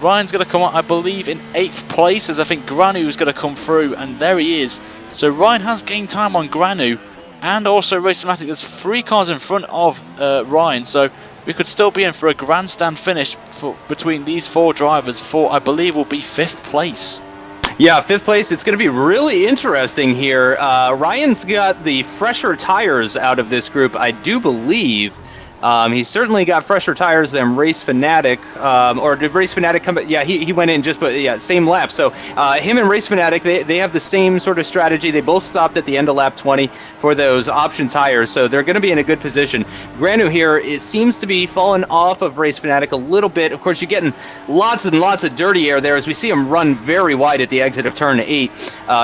Ryan's going to come out, I believe, in 8th place, as I think Granu is going to come through, and there he is. So Ryan has gained time on Granu, and also Race Fanatic. There's 3 cars in front of Ryan, so we could still be in for a grandstand finish between these 4 drivers for, I believe, will be 5th place. Yeah, 5th place. It's going to be really interesting here. Ryan's got the fresher tires out of this group, I do believe. He's certainly got fresher tires than Race Fanatic, or did Race Fanatic come? Yeah, he went in just, but yeah, same lap. So him and Race Fanatic, they have the same sort of strategy. They both stopped at the end of lap 20 for those option tires, so they're going to be in a good position. Granu here, it seems to be falling off of Race Fanatic a little bit. Of course, you're getting lots and lots of dirty air there as we see him run very wide at the exit of turn 8.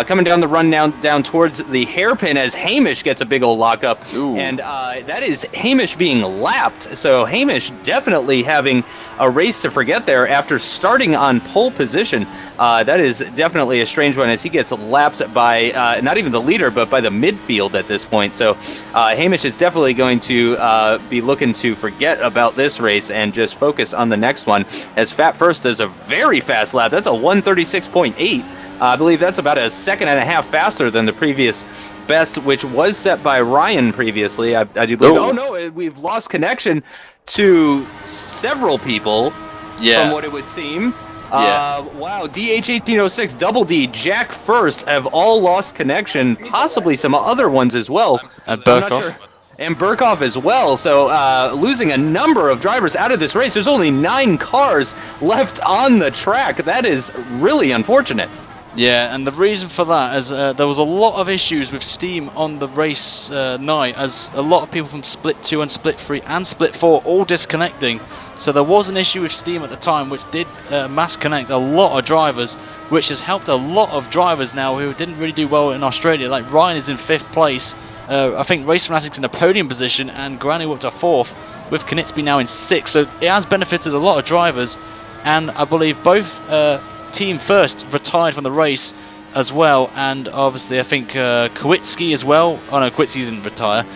Coming down the run down towards the hairpin as Hamish gets a big old lockup. Ooh. And that is Hamish being lapped. So Hamish definitely having a race to forget there after starting on pole position. That is definitely a strange one, as he gets lapped by not even the leader, but by the midfield at this point. So Hamish is definitely going to be looking to forget about this race and just focus on the next one, as Fat First does a very fast lap. That's a 136.8. I believe that's about a second and a half faster than the previous best, which was set by Ryan previously. I do believe. Oh no, we've lost connection to several people. Yeah. From what it would seem. Yeah. Wow, DH1806, Double D, Jack First have all lost connection. Possibly some other ones as well. And Burkhoff. Sure. And Burkhoff as well. So losing a number of drivers out of this race. There's only 9 cars left on the track. That is really unfortunate. Yeah, and the reason for that is there was a lot of issues with Steam on the race night, as a lot of people from Split 2 and Split 3 and Split 4 all disconnecting. So there was an issue with Steam at the time, which did mass connect a lot of drivers, which has helped a lot of drivers now who didn't really do well in Australia. Like Ryan is in 5th place. I think Race Fanatic's in a podium position, and Granu up to 4th, with Canisbe now in 6th. So it has benefited a lot of drivers, and I believe both Team First retired from the race as well, and obviously I think Kowitski as well. Oh no, Kowitski didn't retire.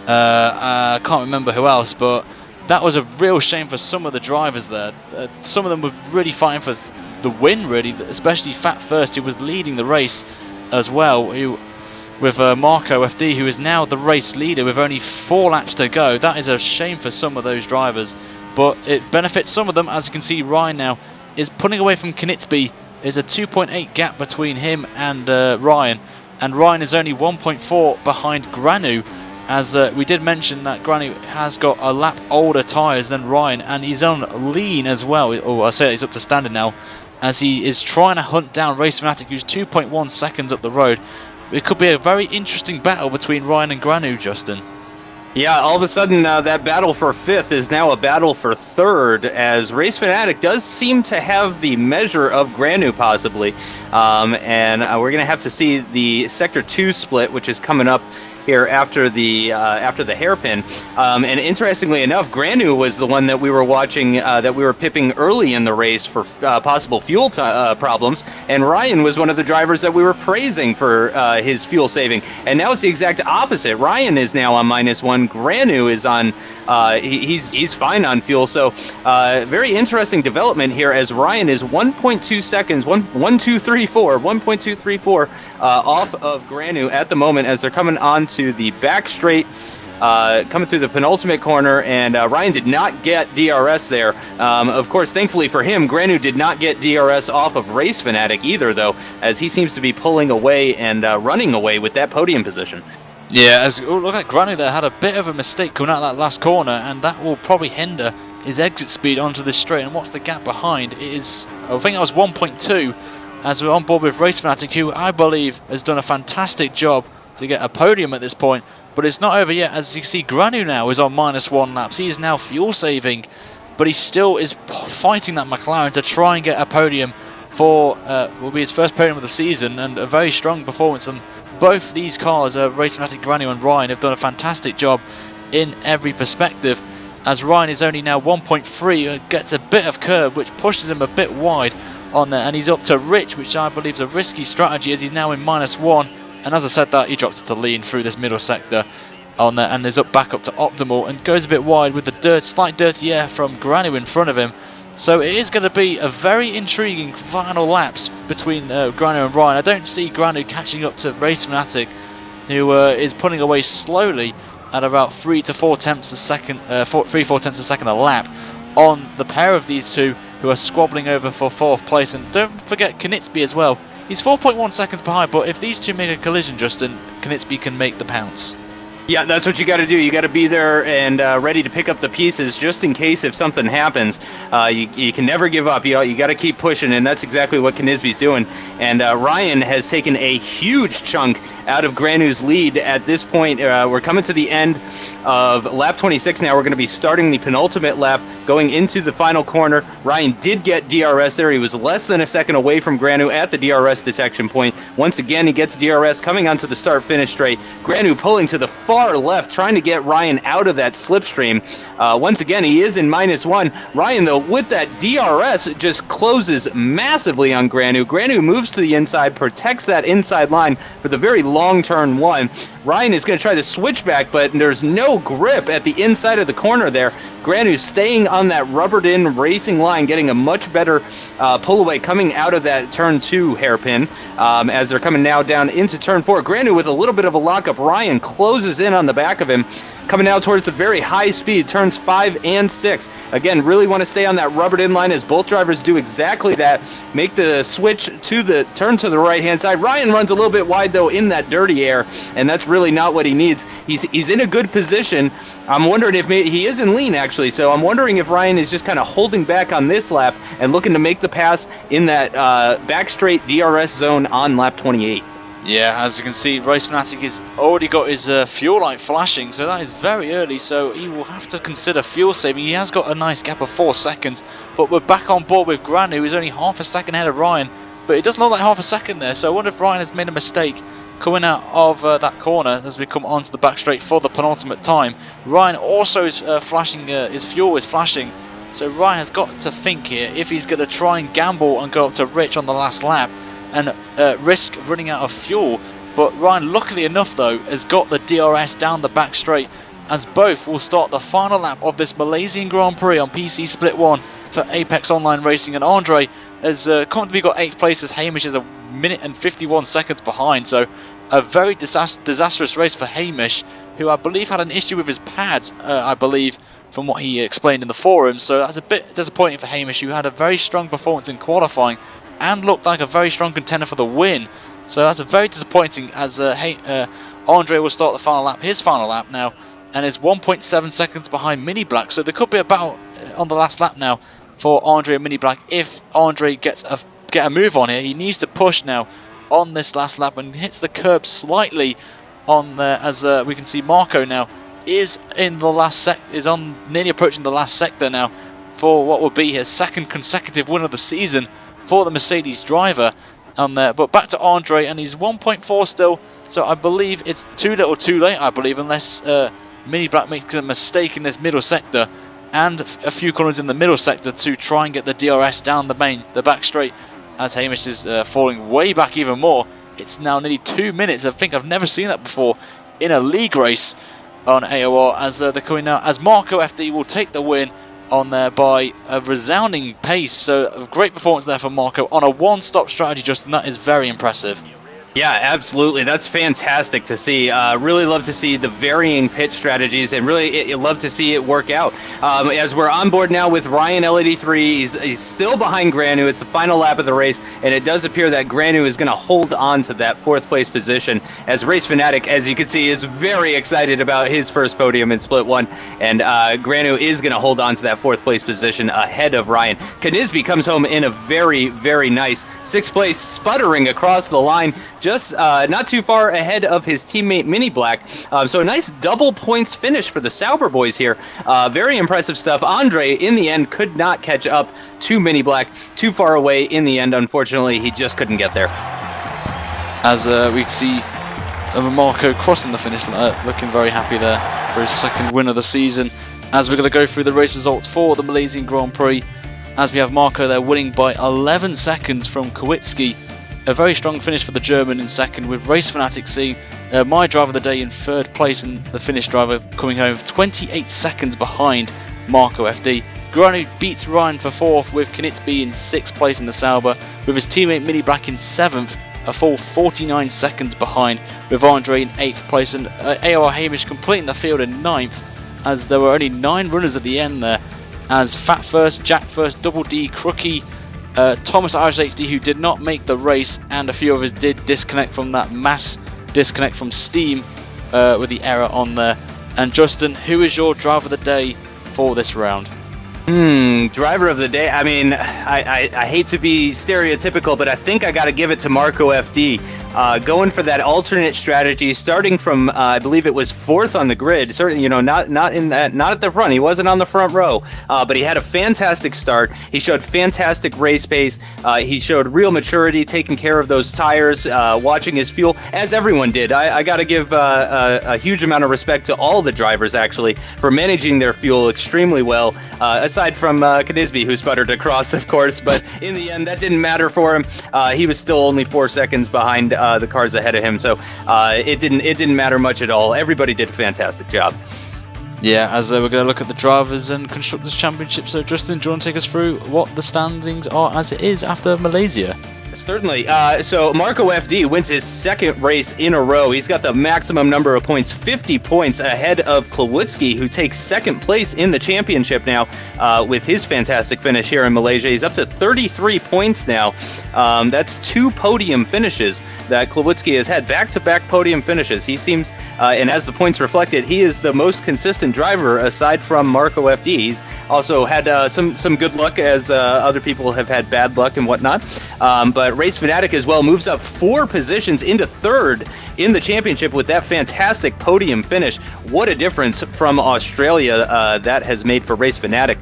I can't remember who else, but that was a real shame for some of the drivers there. Some of them were really fighting for the win, really, especially Fat First, who was leading the race as well, with Marco FD, who is now the race leader with only 4 laps to go. That is a shame for some of those drivers, but it benefits some of them. As you can see, Ryan now is pulling away from Canisbe. There's a 2.8 gap between him and Ryan, and Ryan is only 1.4 behind Granu, as we did mention that Granu has got a lap older tyres than Ryan, and he's on lean as well. Oh, I say he's up to standard now, as he is trying to hunt down Race Fanatic, who's 2.1 seconds up the road. It could be a very interesting battle between Ryan and Granu, Justin. Yeah, all of a sudden that battle for 5th is now a battle for 3rd, as Race Fanatic does seem to have the measure of Granu possibly, and we're going to have to see the Sector 2 split, which is coming up here after the hairpin. And interestingly enough, Granu was the one that we were watching, that we were pipping early in the race for possible fuel problems, and Ryan was one of the drivers that we were praising for his fuel saving. And now it's the exact opposite. Ryan is now on -1. Granu is on. He's fine on fuel. So very interesting development here, as Ryan is 1.2 seconds, 1.234 off of Granu at the moment, as they're coming on to the back straight, coming through the penultimate corner, and Ryan did not get DRS there. Of course, thankfully for him, Granu did not get DRS off of Race Fanatic either, though, as he seems to be pulling away and running away with that podium position. Yeah, look at Granu there, had a bit of a mistake coming out of that last corner, and that will probably hinder his exit speed onto this straight. And what's the gap behind? It is, I think that was 1.2, as we're on board with Race Fanatic, who I believe has done a fantastic job to get a podium at this point. But it's not over yet, as you can see, Granu now is on -1 laps. He is now fuel saving, but he still is fighting that McLaren to try and get a podium for will be his first podium of the season, and a very strong performance on both these cars. Race Fanatic, Granu and Ryan have done a fantastic job in every perspective, as Ryan is only now 1.3, gets a bit of curb which pushes him a bit wide on there, and he's up to Rich, which I believe is a risky strategy as he's now in -1, and as I said that, he drops it to lean through this middle sector on there and is back up to optimal and goes a bit wide with the slight dirty air from Granu in front of him. So it is going to be a very intriguing final laps between Granu and Ryan. I don't see Granu catching up to Race Fanatic, who is pulling away slowly at about 3 to 4 tenths a second, 3-4 tenths a second a lap on the pair of these two who are squabbling over for 4th place. And don't forget Canisbe as well. He's 4.1 seconds behind, but if these two make a collision, Justin, Canisbe can make the pounce. Yeah, that's what you got to do. You got to be there and ready to pick up the pieces just in case if something happens. You can never give up. You got to keep pushing, and that's exactly what Canisbe's doing. And Ryan has taken a huge chunk out of Granu's lead at this point. We're coming to the end of lap 26 now. We're going to be starting the penultimate lap going into the final corner. Ryan did get DRS there. He was less than a second away from Granu at the DRS detection point. Once again, he gets DRS coming onto the start-finish straight. Granu pulling to the far left, trying to get Ryan out of that slipstream. Once again, he is in -1. Ryan, though, with that DRS, just closes massively on Granu. Granu moves to the inside, protects that inside line for the very long turn 1. Ryan is going to try the switchback, but there's no grip at the inside of the corner there. Granu staying on that rubbered-in racing line, getting a much better pull away coming out of that turn 2 hairpin as they're coming now down into turn 4. Granu with a little bit of a lockup. Ryan closes in on the back of him, coming now towards the very high speed, turns 5 and 6. Again, really want to stay on that rubbered-in line as both drivers do exactly that. Make the switch to the turn to the right-hand side. Ryan runs a little bit wide, though, in that dirty air, and that's really not what he needs. He's in a good position. I'm wondering if he is in lean, actually, so I'm wondering if Ryan is just kind of holding back on this lap and looking to make the pass in that back straight DRS zone on lap 28. Yeah, as you can see, Race Fanatic has already got his fuel light flashing, so that is very early, so he will have to consider fuel saving. He has got a nice gap of 4 seconds, but we're back on board with Granu, who's only half a second ahead of Ryan, but it doesn't look like half a second there, so I wonder if Ryan has made a mistake coming out of that corner as we come onto the back straight for the penultimate time. Ryan also is flashing, his fuel is flashing, so Ryan has got to think here if he's going to try and gamble and go up to Rich on the last lap and risk running out of fuel. But Ryan, luckily enough though, has got the DRS down the back straight, as both will start the final lap of this Malaysian Grand Prix on PC Split 1 for Apex Online Racing. And Andrei has comfortably got 8th place as Hamish is 1 minute and 51 seconds behind, so a very disastrous race for Hamish, who I believe had an issue with his pads, I believe, from what he explained in the forum. So that's a bit disappointing for Hamish, who had a very strong performance in qualifying and looked like a very strong contender for the win. So that's a very disappointing, as Andrei will start the final lap, his final lap now, and is 1.7 seconds behind MiniBlack. So there could be a battle on the last lap now for Andrei and MiniBlack. If Andrei get a move on here, he needs to push now on this last lap and hits the curb slightly on there, as we can see Marco now is in the last nearly approaching the last sector now for what will be his 2nd consecutive win of the season for the Mercedes driver on there. But back to Andrei, and he's 1.4 still, so I believe it's too little too late, I believe, unless MiniBlack makes a mistake in this middle sector and a few corners in the middle sector to try and get the DRS down the back straight, as Hamish is falling way back even more. It's now nearly 2 minutes. I think I've never seen that before in a league race on AOR, as they're coming now, as Marco FD will take the win on there by a resounding pace. So a great performance there for Marco on a one-stop strategy, Justin. That is very impressive. Yeah, absolutely. That's fantastic to see. Really love to see the varying pit strategies, and really love to see it work out. As we're on board now with Ryan L83, he's still behind Granu. It's the final lap of the race, and it does appear that Granu is going to hold on to that 4th place position, as Race Fanatic, as you can see, is very excited about his first podium in Split 1, and Granu is going to hold on to that 4th place position ahead of Ryan. Canisbe comes home in a very, very nice 6th place, sputtering across the line just not too far ahead of his teammate MiniBlack. So a nice double points finish for the Sauber boys here. Very impressive stuff. Andrei, in the end, could not catch up to MiniBlack. Too far away in the end, unfortunately. He just couldn't get there. As we see Marco crossing the finish line, looking very happy there for his second win of the season. As we're going to go through the race results for the Malaysian Grand Prix, as we have Marco there winning by 11 seconds from Kowitski. A very strong finish for the German in second, with Race Fanatic seeing my driver of the day in third place, and the Finnish driver coming home 28 seconds behind Marco FD. Granu beats Ryan for fourth, with Canisbe in sixth place in the Sauber, with his teammate MiniBlack in seventh, a full 49 seconds behind, with Andrei in 8th place, and AOR Hamish completing the field in 9th, as there were only 9 runners at the end there, as Fat first, Jack first, Double D, Crookie, Thomas Irish HD, who did not make the race, and a few others did disconnect from that mass disconnect from Steam with the error on there. And Justin, who is your driver of the day for this round? Driver of the day. I mean, I hate to be stereotypical, but I think I got to give it to Marco FD. Going for that alternate strategy, starting from I believe it was 4th on the grid. Certainly, not at the front. He wasn't on the front row, but he had a fantastic start. He showed fantastic race pace. He showed real maturity, taking care of those tires, watching his fuel, as everyone did. I got to give a huge amount of respect to all the drivers actually for managing their fuel extremely well. Aside from Canisbe, who sputtered across, of course, but in the end, that didn't matter for him. He was still only 4 seconds behind the cars ahead of him, so it didn't matter much at all. Everybody did a fantastic job. Yeah, as we're going to look at the Drivers and Constructors Championship. So, Justin, do you want to take us through what the standings are as it is after Malaysia? Certainly. So Marco FD wins his second race in a row. He's got the maximum number of points, 50 points ahead of Kowitski, who takes second place in the championship now with his fantastic finish here in Malaysia. He's up to 33 points now. That's 2 podium finishes that Kowitski has had, back-to-back podium finishes. He seems, and as the points reflected, he is the most consistent driver aside from Marco FD. He's also had some good luck, as other people have had bad luck and whatnot. But Race Fanatic as well moves up 4 positions into 3rd in the championship with that fantastic podium finish. What a difference from Australia that has made for Race Fanatic.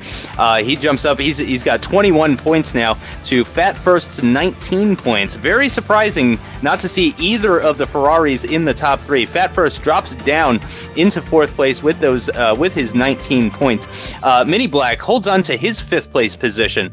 He jumps up. He's got 21 points now to Fat First's 19 points. Very surprising not to see either of the Ferraris in the top 3. Fat First drops down into 4th place with those with his 19 points. MiniBlack holds on to his 5th place position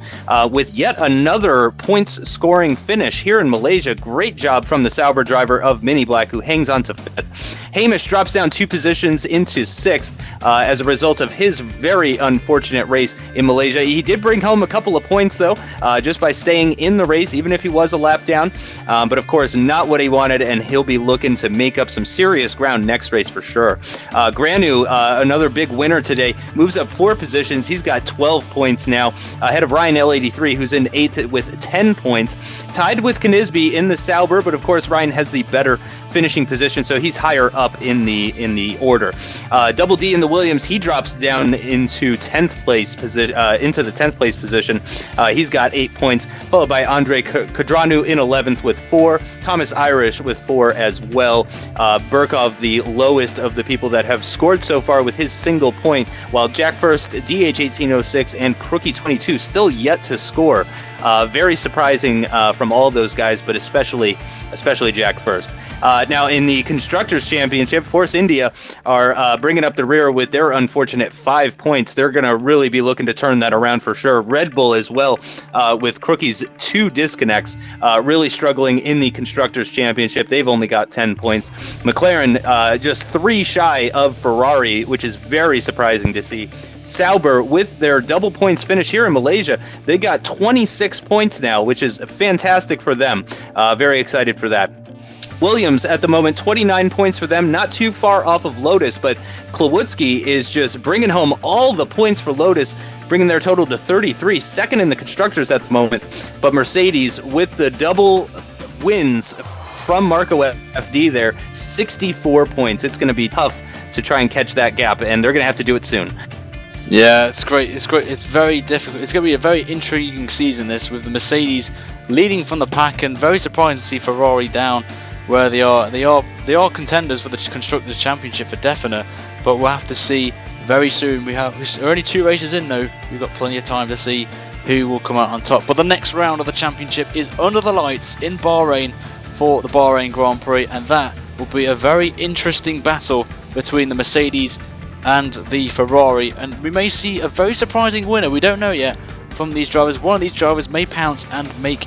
with yet another points scoring finish here in Malaysia. Great job from the Sauber driver of MiniBlack, who hangs on to 5th. Hamish drops down 2 positions into 6th as a result of his very unfortunate race in Malaysia. He did bring home a couple of points, though, just by staying in the race, even if he was a lap down. But of course, not what he wanted, and he'll be looking to make up some serious ground next race for sure. Granu, another big winner today, moves up 4 positions. He's got 12 points now, ahead of Ryan L83, who's in 8th with 10 points. Tied with Canisbe in the Sauber, but of course Ryan has the better finishing position, so he's higher up in the order. Double D in the Williams, he drops down into 10th place into the 10th place position. He's got 8 points, followed by Andrei Kadranu in 11th with 4. Thomas Irish with 4 as well. Burkov, the lowest of the people that have scored so far, with his single point, while Jack First, DH1806, and Crookie22 still yet to score. Very surprising from all those guys, but especially Jack First. Now in the Constructors Championship, Force India are bringing up the rear with their unfortunate 5 points. They're going to really be looking to turn that around for sure. Red Bull as well, with Crookie's 2 disconnects, really struggling in the Constructors Championship. They've only got 10 points. McLaren just 3 shy of Ferrari, which is very surprising to see. Sauber, with their double points finish here in Malaysia, they got 26 points now, which is fantastic for them. Very excited for that. Williams at the moment, 29 points for them, not too far off of Lotus, but Kowitski is just bringing home all the points for Lotus, bringing their total to 33, second in the Constructors at the moment. But Mercedes, with the double wins from Marco FD there, 64 points. It's going to be tough to try and catch that gap, and they're going to have to do it soon. Yeah, it's great. It's great. It's very difficult. It's going to be a very intriguing season, this, with the Mercedes leading from the pack, and very surprising to see Ferrari down. where they are contenders for the Constructors' Championship for definite, but we'll have to see very soon. We're only 2 races in though, we've got plenty of time to see who will come out on top. But the next round of the championship is under the lights in Bahrain for the Bahrain Grand Prix, and that will be a very interesting battle between the Mercedes and the Ferrari, and we may see a very surprising winner, we don't know yet, from these drivers. One of these drivers may pounce and make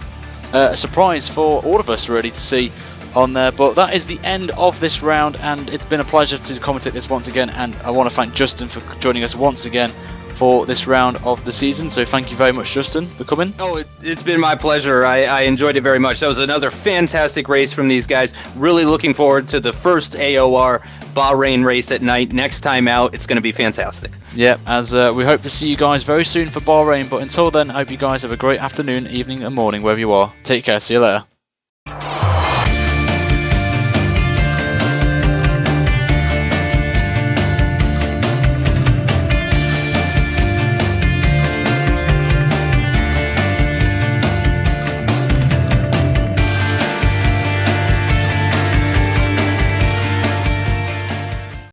a surprise for all of us really to see on there. But that is the end of this round, and it's been a pleasure to commentate this once again, and I want to thank Justin for joining us once again for this round of the season. So thank you very much, Justin, for coming. Oh, it's been my pleasure. I enjoyed it very much. That was another fantastic race from these guys. Really looking forward to the first AOR Bahrain race at night. Next time out, it's going to be fantastic. Yep, as we hope to see you guys very soon for Bahrain. But until then, I hope you guys have a great afternoon, evening and morning, wherever you are. Take care. See you later.